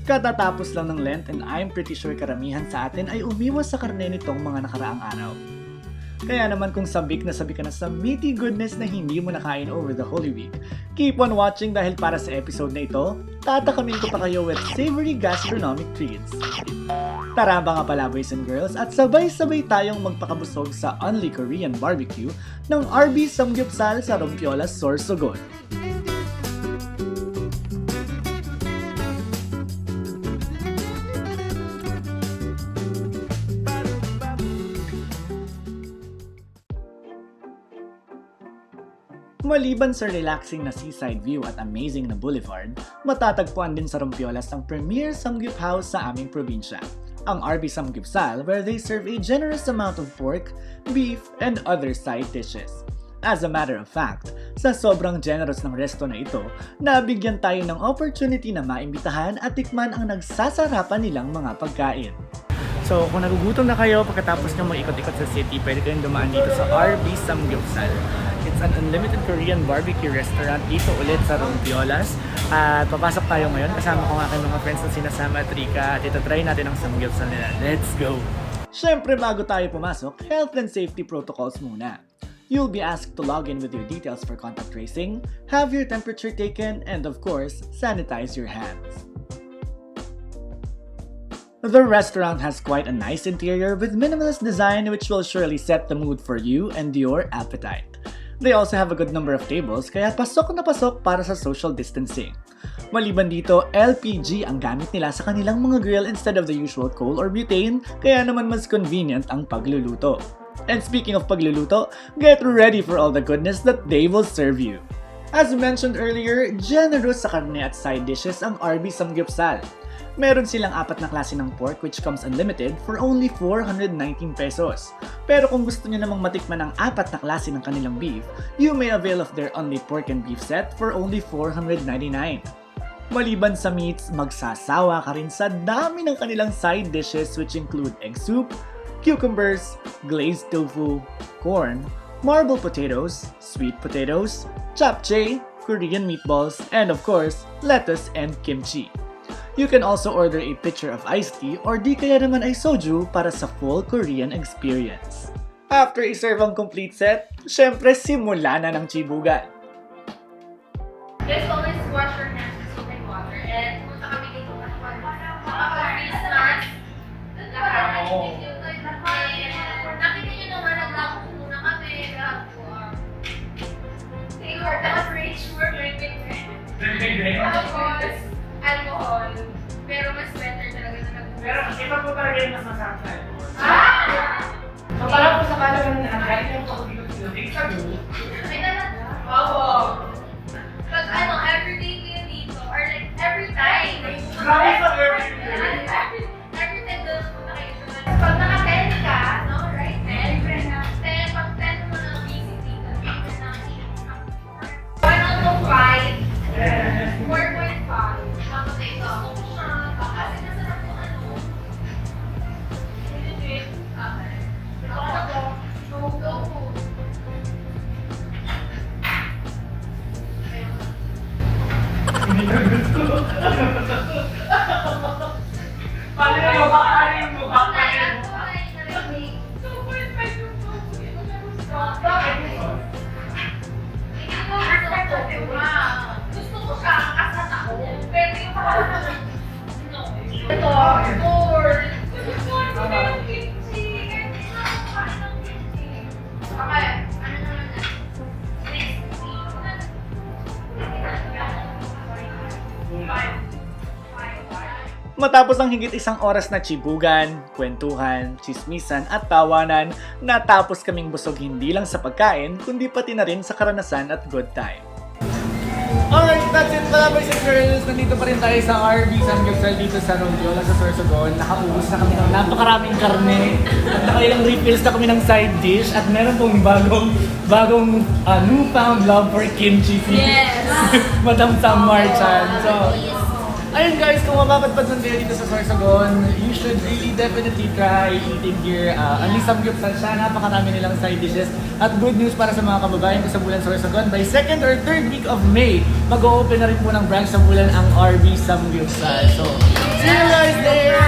Katatapos lang ng Lent and I'm pretty sure karamihan sa atin ay umiwas sa karne nitong mga nakaraang araw. Kaya naman kung sabik na ka na sa meaty goodness na hindi mo nakain over the Holy Week, keep on watching dahil para sa episode na ito, tatakamin ko pa kayo with savory gastronomic treats. Tara ba nga pala boys and girls at sabay-sabay tayong magpakabusog sa unli Korean barbecue ng RB Samgyupsal sa Rompeolas, Sorsogon. Maliban sa relaxing na seaside view at amazing na boulevard, matatagpuan din sa Rompeolas ang premier samgyup house sa aming probinsya, ang RB Samgyupsal, where they serve a generous amount of pork, beef, and other side dishes. As a matter of fact, sa sobrang generous ng resto na ito, nabigyan tayo ng opportunity na maimbitahan at tikman ang nagsasarapan nilang mga pagkain. So, kung nagugutom na kayo pagkatapos nyo mag-ikot-ikot sa city, pwede kayong dumaan dito sa RB Samgyupsal. It's an unlimited Korean barbecue restaurant dito ulit sa Rompeolas. At papasok tayo ngayon. Kasama ko nga aking mga friends na sina Sam at Rika. At itatry natin ang samgyupsal nila. Let's go! Siyempre, bago tayo pumasok, health and safety protocols muna. You'll be asked to log in with your details for contact tracing, have your temperature taken, and of course, sanitize your hands. The restaurant has quite a nice interior with minimalist design which will surely set the mood for you and your appetite. They also have a good number of tables kaya pasok na pasok para sa social distancing. Maliban dito, LPG ang gamit nila sa kanilang mga grill instead of the usual coal or butane kaya naman mas convenient ang pagluluto. And speaking of pagluluto, get ready for all the goodness that they will serve you. As mentioned earlier, generous sa karne at side dishes ang RB Samgyupsal. Meron silang 4 na klase ng pork which comes unlimited for only 419 pesos. Pero kung gusto nyo namang matikman ang 4 na klase ng kanilang beef, you may avail of their unli pork and beef set for only 499. Maliban sa meats, magsasawa ka rin sa dami ng kanilang side dishes which include egg soup, cucumbers, glazed tofu, corn, marble potatoes, sweet potatoes, japchae, Korean meatballs, and of course, lettuce and kimchi. You can also order a pitcher of iced tea or di kaya naman ay soju para sa full Korean experience. After i-serve ang complete set, syempre simula na ng chibugan. Just always wash your hands with soap and water and punta kami dito Christmas. Nakita nyo naman naglako muna kami. They were the fridge for drinking alcohol. Pero mas better talaga na nag-uwi. Pero iba po talaga yung mas masarap na alcohol. So parang po sa kalaman na ang galing yung pag-ikot sila, sa go. Ay talaga? Oo. Pag everyday kayo dito, or like every time. Grabe sa everyday. Every time doon punta kayo doon. Pag naka-10 ka, no? Right? 10. Pag 10 mo na busy dito, dito na 1 out of 5. 4.5. Tapos ito, kasi nasarap yung tofu. Hindi ka gusto. Paano yung makakain mo? Kakain mo? 2.5 yung tofu. Bakit ito? Gusto ko siya kasat ako. Pero yung no. Ito, 4. Gusto ko na yung kimchi. Kaya hindi na ako kain ng kimchi. Okay, ano naman na? Matapos ang higit 1 oras na chibugan, kwentuhan, chismisan at tawanan, natapos kaming busog hindi lang sa pagkain, kundi pati na rin sa karanasan at good time. Alright, that's it pala boys and girls. Nandito pa rin tayo sa RB Samgyupsal dito sa Rompeolas sa Sorsogon. Nakaubos na kami ng napakaraming karne. At nakailang refills na kami ng side dish. At meron pong bagong newfound love for kimchi. Yes! Madam Sam Marchan. So, Ayun guys, kung mapapadpad man kayo dito sa Sorsogon, you should really definitely try eating here. Unli samgyupsal siya, napakarami nilang side dishes. At good news para sa mga kababayan ko sa bulan Sorsogon, by 2nd or 3rd week of May, mag-o-open na rin po ng branch sa bulan ang RB Samgyupsal. So, see you guys there!